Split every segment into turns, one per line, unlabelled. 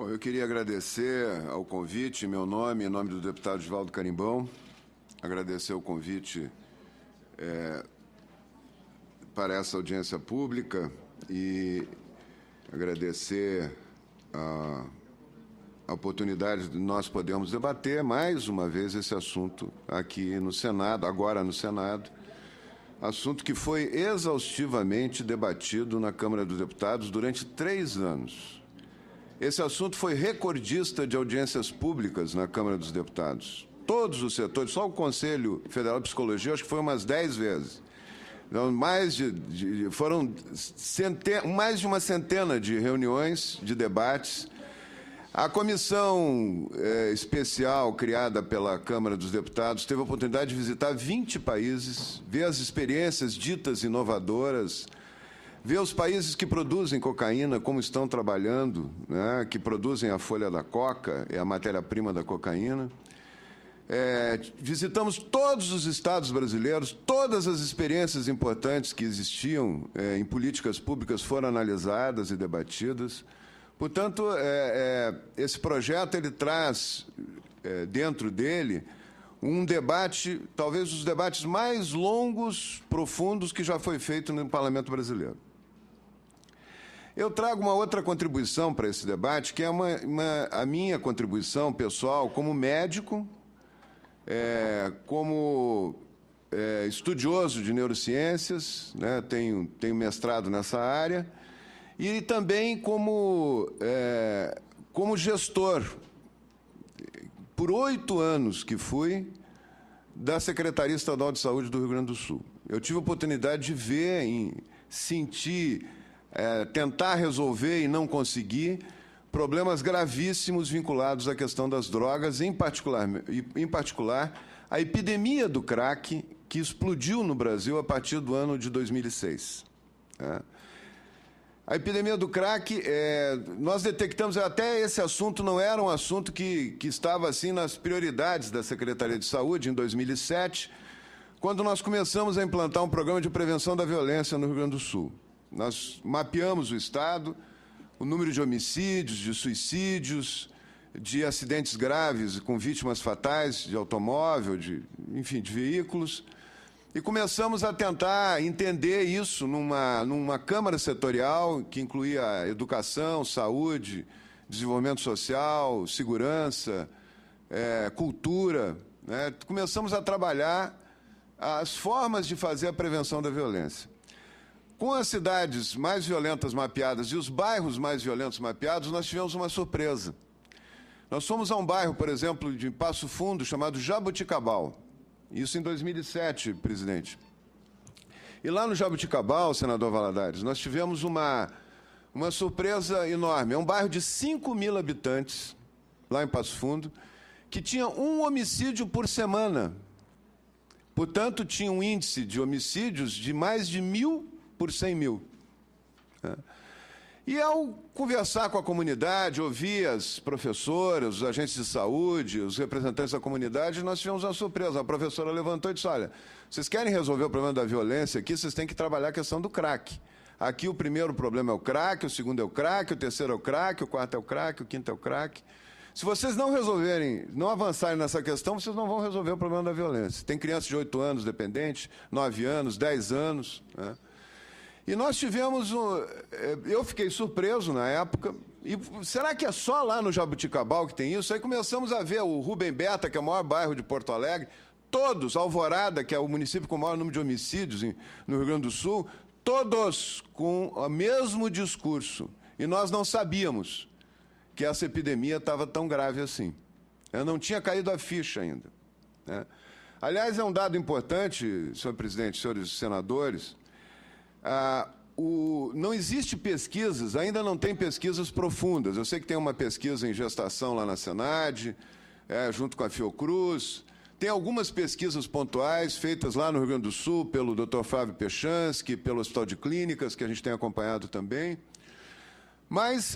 Bom, eu queria agradecer ao convite, em meu nome, em nome do deputado Oswaldo Carimbão, agradecer o convite para essa audiência pública e agradecer a oportunidade de nós podermos debater mais uma vez esse assunto aqui no Senado, agora no Senado, assunto que foi exaustivamente debatido na Câmara dos Deputados durante 3 anos. Esse assunto foi recordista de audiências públicas na Câmara dos Deputados. Todos os setores, só o Conselho Federal de Psicologia, acho que foi umas 10 vezes. Então, foram mais de uma centena de reuniões, de debates. A comissão especial criada pela Câmara dos Deputados teve a oportunidade de visitar 20 países, ver as experiências ditas inovadoras, ver os países que produzem cocaína, como estão trabalhando, né, que produzem a folha da coca, é a matéria-prima da cocaína. Visitamos todos os estados brasileiros, todas as experiências importantes que existiam em políticas públicas foram analisadas e debatidas. Portanto, esse projeto ele traz dentro dele um debate, talvez os debates mais longos, profundos que já foi feito no Parlamento brasileiro. Eu trago uma outra contribuição para esse debate, que é a minha contribuição pessoal como médico, como estudioso de neurociências, né, tenho mestrado nessa área, e também como gestor, por 8 anos que fui, da Secretaria Estadual de Saúde do Rio Grande do Sul. Eu tive a oportunidade de ver, sentir, tentar resolver e não conseguir problemas gravíssimos vinculados à questão das drogas, em particular a epidemia do crack, que explodiu no Brasil a partir do ano de 2006. A epidemia do crack, nós detectamos, até esse assunto não era um assunto que estava assim nas prioridades da Secretaria de Saúde em 2007, quando nós começamos a implantar um programa de prevenção da violência no Rio Grande do Sul. Nós mapeamos o Estado, o número de homicídios, de suicídios, de acidentes graves com vítimas fatais de automóvel, enfim, de veículos, e começamos a tentar entender isso numa Câmara setorial que incluía educação, saúde, desenvolvimento social, segurança, cultura, né? Começamos a trabalhar as formas de fazer a prevenção da violência. Com as cidades mais violentas mapeadas e os bairros mais violentos mapeados, nós tivemos uma surpresa. Nós fomos a um bairro, por exemplo, de Passo Fundo, chamado Jabuticabal. Isso em 2007, presidente. E lá no Jabuticabal, senador Valadares, nós tivemos uma surpresa enorme. É um bairro de 5.000 habitantes, lá em Passo Fundo, que tinha um homicídio por semana. Portanto, tinha um índice de homicídios de mais de 1.000 por 100.000. E ao conversar com a comunidade, ouvir as professoras, os agentes de saúde, os representantes da comunidade, nós tivemos uma surpresa. A professora levantou e disse, olha, vocês querem resolver o problema da violência aqui, vocês têm que trabalhar a questão do crack. Aqui o primeiro problema é o crack, o segundo é o crack, o terceiro é o crack, o quarto é o crack, o quinto é o crack. Se vocês não resolverem, não avançarem nessa questão, vocês não vão resolver o problema da violência. Tem crianças de 8 anos dependentes, 9 anos, 10 anos, né? E nós tivemos, eu fiquei surpreso na época, e será que é só lá no Jabuticabal que tem isso? Aí começamos a ver o Rubem Beta, que é o maior bairro de Porto Alegre, todos, Alvorada, que é o município com o maior número de homicídios no Rio Grande do Sul, todos com o mesmo discurso. E nós não sabíamos que essa epidemia estava tão grave assim. Eu não tinha caído a ficha ainda, né? Aliás, é um dado importante, senhor presidente, senhores senadores, não existe pesquisas, ainda não tem pesquisas profundas. Eu sei que tem uma pesquisa em gestação lá na Senad, junto com a Fiocruz. Tem algumas pesquisas pontuais feitas lá no Rio Grande do Sul pelo Dr. Fábio Pechansky, pelo Hospital de Clínicas, que a gente tem acompanhado também. Mas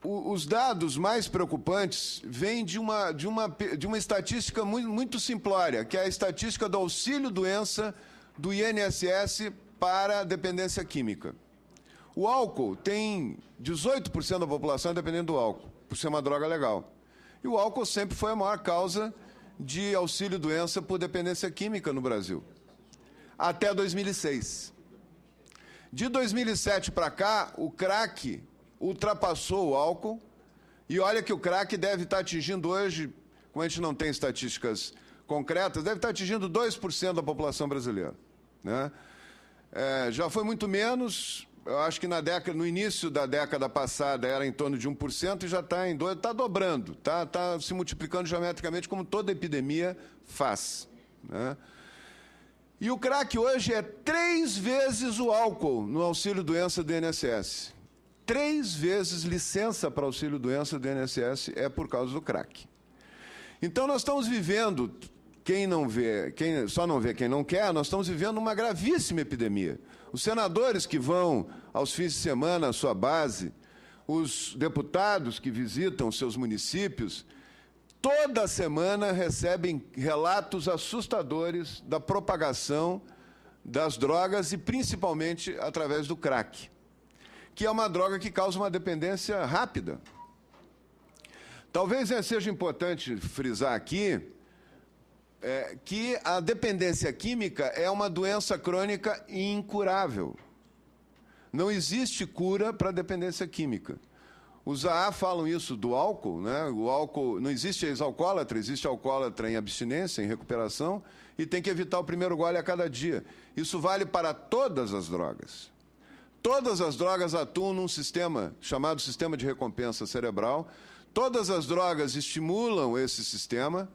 os dados mais preocupantes vêm de uma estatística muito simplória, que é a estatística do auxílio-doença do INSS para a dependência química. O álcool tem 18% da população dependendo do álcool, por ser uma droga legal. E o álcool sempre foi a maior causa de auxílio-doença por dependência química no Brasil, até 2006. De 2007 para cá, o crack ultrapassou o álcool, e olha que o crack deve estar atingindo hoje, como a gente não tem estatísticas concretas, deve estar atingindo 2% da população brasileira, né? Já foi muito menos. Eu acho que no início da década passada era em torno de 1% e já está em 2%, está dobrando, está se multiplicando geometricamente, como toda epidemia faz, né? E o crack hoje é 3 vezes o álcool no auxílio-doença do INSS. 3 vezes licença para auxílio-doença do INSS é por causa do crack. Então, nós estamos vivendo, quem só não vê quem não quer, nós estamos vivendo uma gravíssima epidemia. Os senadores que vão aos fins de semana à sua base, os deputados que visitam seus municípios, toda semana recebem relatos assustadores da propagação das drogas e principalmente através do crack, que é uma droga que causa uma dependência rápida. Talvez seja importante frisar aqui que a dependência química é uma doença crônica incurável. Não existe cura para a dependência química. Os AA falam isso do álcool, né? O álcool, não existe ex-alcoólatra, existe alcoólatra em abstinência, em recuperação, e tem que evitar o primeiro gole a cada dia. Isso vale para todas as drogas. Todas as drogas atuam num sistema chamado sistema de recompensa cerebral. Todas as drogas estimulam esse sistema,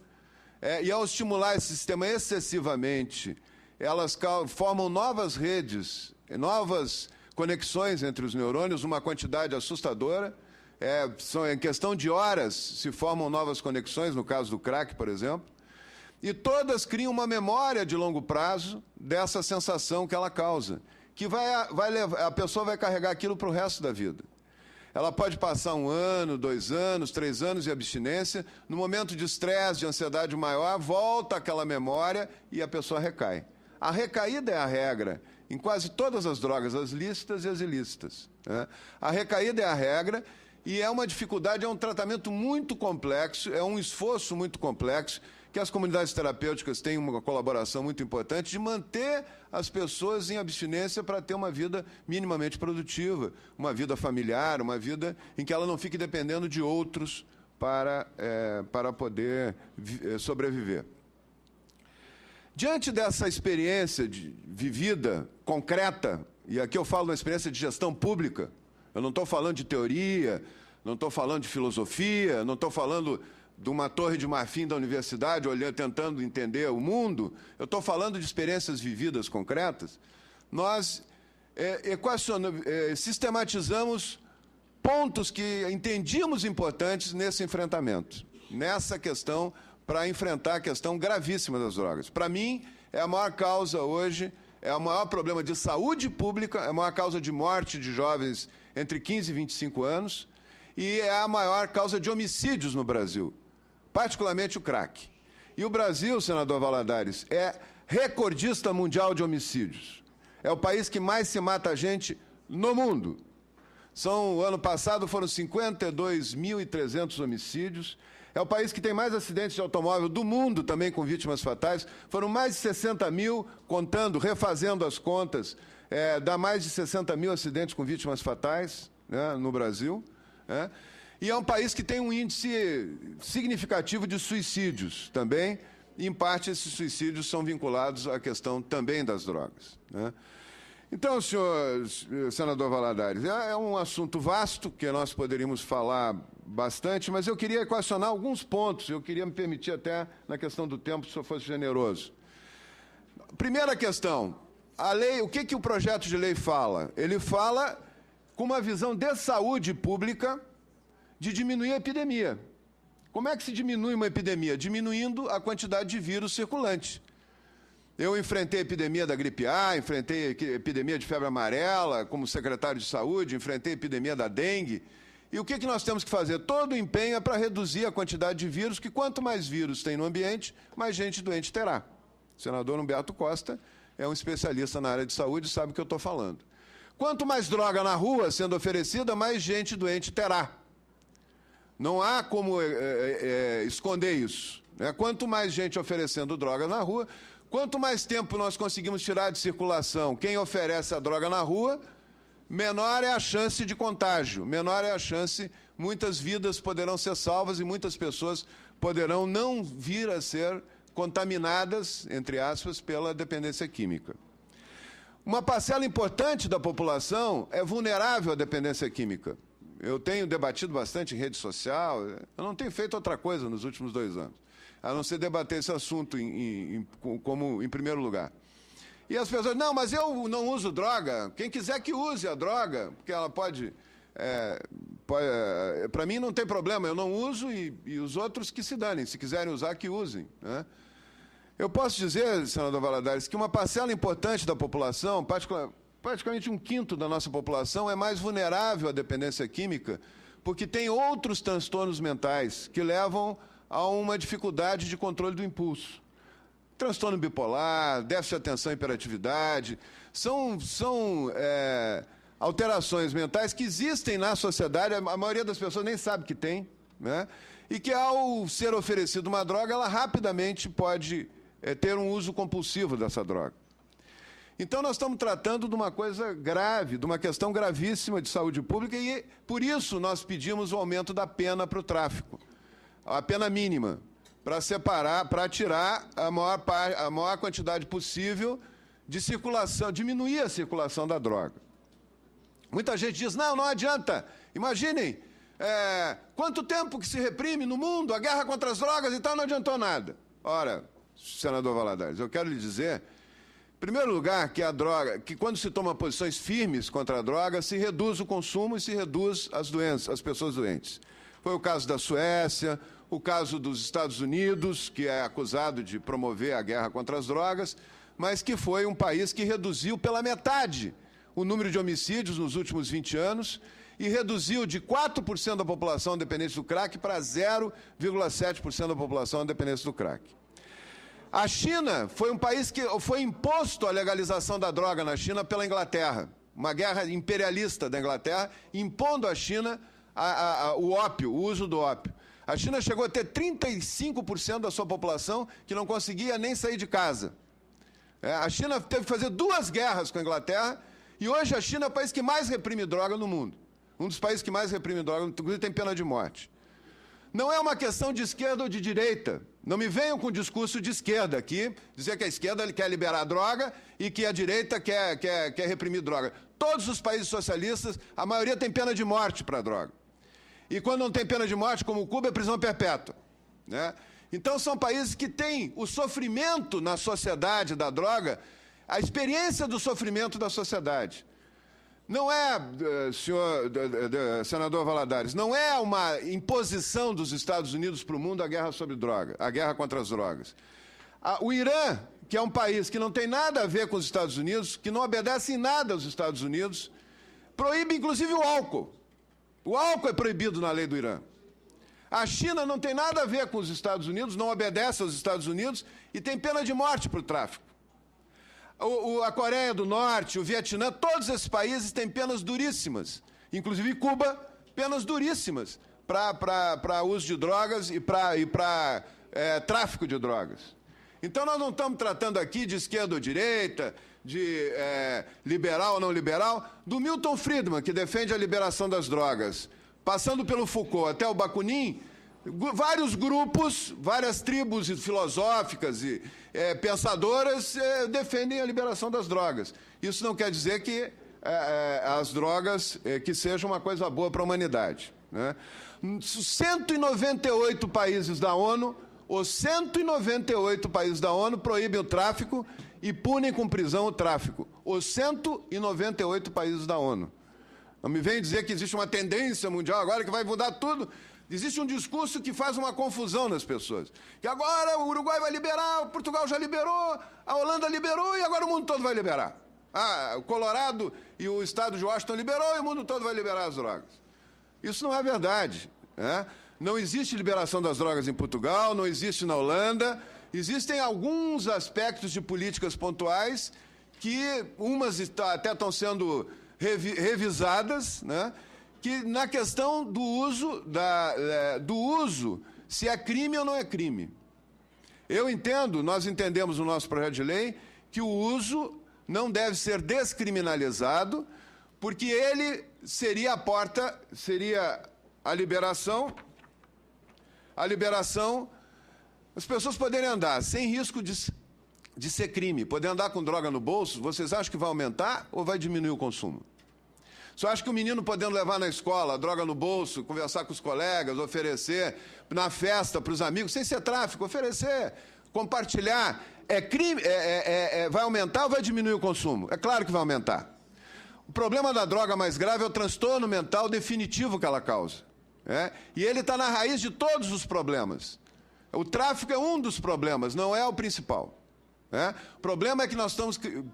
e ao estimular esse sistema excessivamente, elas formam novas redes, novas conexões entre os neurônios, uma quantidade assustadora. Em questão de horas se formam novas conexões, no caso do crack, por exemplo, e todas criam uma memória de longo prazo dessa sensação que ela causa, que a pessoa vai carregar aquilo para o resto da vida. Ela pode passar 1 ano, 2 anos, 3 anos de abstinência, no momento de estresse, de ansiedade maior, volta aquela memória e a pessoa recai. A recaída é a regra em quase todas as drogas, as lícitas e as ilícitas, né? A recaída é a regra e é uma dificuldade, é um tratamento muito complexo, é um esforço muito complexo, que as comunidades terapêuticas têm uma colaboração muito importante de manter as pessoas em abstinência para ter uma vida minimamente produtiva, uma vida familiar, uma vida em que ela não fique dependendo de outros para poder sobreviver. Diante dessa experiência vivida, concreta, e aqui eu falo da experiência de gestão pública, eu não estou falando de teoria, não estou falando de filosofia, não estou falando de uma torre de marfim da universidade, tentando entender o mundo, eu estou falando de experiências vividas concretas. Nós sistematizamos pontos que entendíamos importantes nesse enfrentamento, nessa questão, para enfrentar a questão gravíssima das drogas. Para mim, é a maior causa hoje, é o maior problema de saúde pública, é a maior causa de morte de jovens entre 15 e 25 anos, e é a maior causa de homicídios no Brasil, particularmente o crack. E o Brasil, senador Valadares, é recordista mundial de homicídios. É o país que mais se mata gente no mundo. O ano passado foram 52.300 homicídios. É o país que tem mais acidentes de automóvel do mundo, também com vítimas fatais. Foram mais de 60 mil, refazendo as contas, dá mais de 60 mil acidentes com vítimas fatais, né, no Brasil, né? E é um país que tem um índice significativo de suicídios também, e, em parte, esses suicídios são vinculados à questão também das drogas, né? Então, senador Valadares, é um assunto vasto, que nós poderíamos falar bastante, mas eu queria equacionar alguns pontos, eu queria me permitir até, na questão do tempo, se o senhor fosse generoso. Primeira questão, a lei, o que o projeto de lei fala? Ele fala com uma visão de saúde pública, de diminuir a epidemia. Como é que se diminui uma epidemia? Diminuindo a quantidade de vírus circulante. Eu enfrentei a epidemia da gripe A, enfrentei a epidemia de febre amarela como secretário de saúde, enfrentei a epidemia da dengue. E o que nós temos que fazer? Todo o empenho é para reduzir a quantidade de vírus, que quanto mais vírus tem no ambiente, mais gente doente terá. O senador Humberto Costa é um especialista na área de saúde e sabe o que eu estou falando. Quanto mais droga na rua sendo oferecida, mais gente doente terá. Não há como esconder isso, né? Quanto mais gente oferecendo droga na rua, quanto mais tempo nós conseguimos tirar de circulação quem oferece a droga na rua, menor é a chance de contágio, menor é a chance, muitas vidas poderão ser salvas e muitas pessoas poderão não vir a ser contaminadas, entre aspas, pela dependência química. Uma parcela importante da população é vulnerável à dependência química. Eu tenho debatido bastante em rede social, eu não tenho feito outra coisa nos últimos 2 anos, a não ser debater esse assunto como em primeiro lugar. E as pessoas, não, mas eu não uso droga, quem quiser que use a droga, porque ela pode para mim não tem problema, eu não uso e os outros que se danem, se quiserem usar, que usem, né? Eu posso dizer, senador Valadares, que uma parcela importante da população, praticamente 1/5 da nossa população, é mais vulnerável à dependência química, porque tem outros transtornos mentais que levam a uma dificuldade de controle do impulso. Transtorno bipolar, déficit de atenção e hiperatividade, são alterações mentais que existem na sociedade, a maioria das pessoas nem sabe que tem, né? E que, ao ser oferecida uma droga, ela rapidamente pode ter um uso compulsivo dessa droga. Então, nós estamos tratando de uma coisa grave, de uma questão gravíssima de saúde pública e, por isso, nós pedimos o aumento da pena para o tráfico, a pena mínima, para separar, para tirar a maior quantidade possível de circulação, diminuir a circulação da droga. Muita gente diz, não adianta. Imaginem, quanto tempo que se reprime no mundo a guerra contra as drogas e tal, não adiantou nada. Ora, senador Valadares, eu quero lhe dizer, em primeiro lugar, que a droga, que quando se toma posições firmes contra a droga, se reduz o consumo e se reduz as doenças, as pessoas doentes. Foi o caso da Suécia, o caso dos Estados Unidos, que é acusado de promover a guerra contra as drogas, mas que foi um país que reduziu pela metade o número de homicídios nos últimos 20 anos e reduziu de 4% da população dependente do crack para 0,7% da população dependente do crack. A China foi um país que foi imposto a legalização da droga na China pela Inglaterra, uma guerra imperialista da Inglaterra, impondo à China o ópio, o uso do ópio. A China chegou a ter 35% da sua população que não conseguia nem sair de casa. A China teve que fazer 2 guerras com a Inglaterra e hoje a China é o país que mais reprime droga no mundo. Um dos países que mais reprime droga, inclusive tem pena de morte. Não é uma questão de esquerda ou de direita. Não me venham com discurso de esquerda aqui, dizer que a esquerda quer liberar a droga e que a direita quer reprimir droga. Todos os países socialistas, a maioria tem pena de morte para a droga. E quando não tem pena de morte, como Cuba, é prisão perpétua, né? Então, são países que têm o sofrimento na sociedade da droga, a experiência do sofrimento da sociedade. Não é, senador Valadares, não é uma imposição dos Estados Unidos para o mundo a guerra sobre droga, a guerra contra as drogas. O Irã, que é um país que não tem nada a ver com os Estados Unidos, que não obedece em nada aos Estados Unidos, proíbe inclusive o álcool. O álcool é proibido na lei do Irã. A China não tem nada a ver com os Estados Unidos, não obedece aos Estados Unidos e tem pena de morte para o tráfico. A Coreia do Norte, o Vietnã, todos esses países têm penas duríssimas, inclusive Cuba, penas duríssimas para uso de drogas e para tráfico de drogas. Então, nós não estamos tratando aqui de esquerda ou direita, de liberal ou não liberal, do Milton Friedman, que defende a liberação das drogas, passando pelo Foucault até o Bakunin, vários grupos, várias tribos filosóficas e pensadoras defendem a liberação das drogas. Isso não quer dizer que as drogas que sejam uma coisa boa para a humanidade, né? 198 países da ONU, os 198 países da ONU proíbem o tráfico e punem com prisão o tráfico. Os 198 países da ONU. Não me venha dizer que existe uma tendência mundial agora que vai mudar tudo. Existe um discurso que faz uma confusão nas pessoas. Que agora o Uruguai vai liberar, o Portugal já liberou, a Holanda liberou e agora o mundo todo vai liberar. O Colorado e o estado de Washington liberou e o mundo todo vai liberar as drogas. Isso não é verdade, né? Não existe liberação das drogas em Portugal, não existe na Holanda. Existem alguns aspectos de políticas pontuais que umas até estão sendo revisadas, né, que na questão do uso, se é crime ou não é crime. Nós entendemos no nosso projeto de lei que o uso não deve ser descriminalizado, porque ele seria a liberação, as pessoas poderem andar sem risco de ser crime, poder andar com droga no bolso. Vocês acham que vai aumentar ou vai diminuir o consumo? Você acha que o menino podendo levar na escola a droga no bolso, conversar com os colegas, oferecer na festa para os amigos, sem ser tráfico, oferecer, compartilhar, é crime, vai aumentar ou vai diminuir o consumo? É claro que vai aumentar. O problema da droga mais grave é o transtorno mental definitivo que ela causa. E ele está na raiz de todos os problemas. O tráfico é um dos problemas, não é o principal. O problema é que nós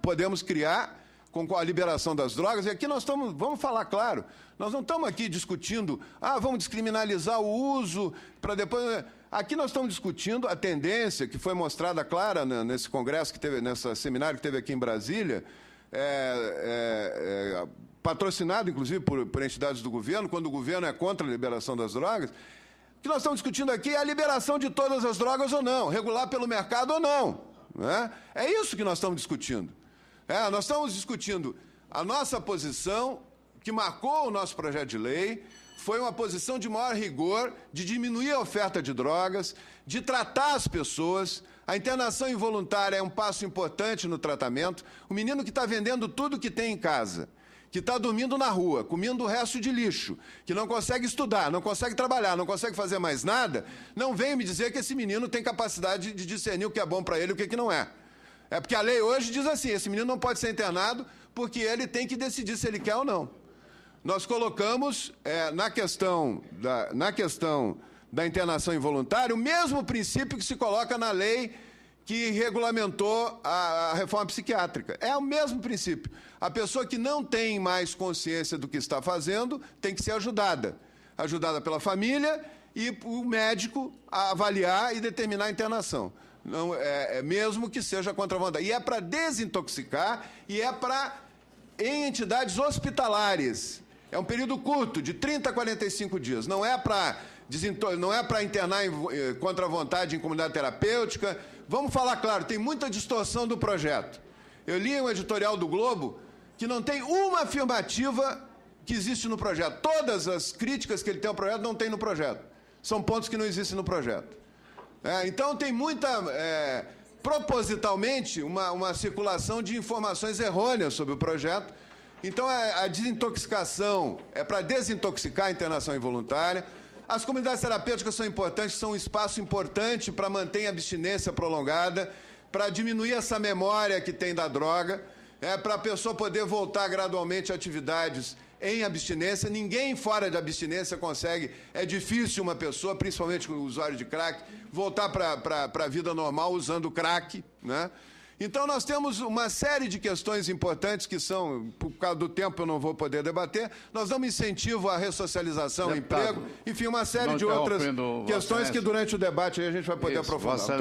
podemos criar com a liberação das drogas, e aqui vamos falar claro, nós não estamos aqui discutindo, vamos descriminalizar o uso, para depois... Aqui nós estamos discutindo a tendência que foi mostrada clara nesse congresso que teve, nesse seminário que teve aqui em Brasília, patrocinado, inclusive, por entidades do governo, quando o governo é contra a liberação das drogas. O que nós estamos discutindo aqui é a liberação de todas as drogas ou não, regular pelo mercado ou não. É isso que nós estamos discutindo. Nós estamos discutindo a nossa posição, que marcou o nosso projeto de lei, foi uma posição de maior rigor, de diminuir a oferta de drogas, de tratar as pessoas. A internação involuntária é um passo importante no tratamento. O menino que está vendendo tudo que tem em casa, que está dormindo na rua, comendo o resto de lixo, que não consegue estudar, não consegue trabalhar, não consegue fazer mais nada, não venha me dizer que esse menino tem capacidade de discernir o que é bom para ele e o que não é. É porque a lei hoje diz assim, esse menino não pode ser internado porque ele tem que decidir se ele quer ou não. Nós colocamos na questão da internação involuntária o mesmo princípio que se coloca na lei que regulamentou a reforma psiquiátrica. É o mesmo princípio. A pessoa que não tem mais consciência do que está fazendo tem que ser ajudada pela família e o médico a avaliar e determinar a internação. Não, mesmo que seja contra a vontade. E é para desintoxicar e é em entidades hospitalares. É um período curto, de 30 a 45 dias. Não é para internar contra a vontade em comunidade terapêutica. Vamos falar claro, tem muita distorção do projeto. Eu li um editorial do Globo que não tem uma afirmativa que existe no projeto. Todas as críticas que ele tem ao projeto não tem no projeto. São pontos que não existem no projeto. Então, tem propositalmente, uma circulação de informações errôneas sobre o projeto. Então, a desintoxicação é para desintoxicar a internação involuntária. As comunidades terapêuticas são importantes, são um espaço importante para manter a abstinência prolongada, para diminuir essa memória que tem da droga, para a pessoa poder voltar gradualmente a atividades em abstinência. Ninguém fora de abstinência consegue, é difícil uma pessoa, principalmente com o usuário de crack, voltar para a vida normal usando crack, Então, nós temos uma série de questões importantes que são, por causa do tempo eu não vou poder debater, nós damos incentivo à ressocialização, emprego, enfim, uma série de outras questões que durante o debate aí a gente vai poder aprofundar.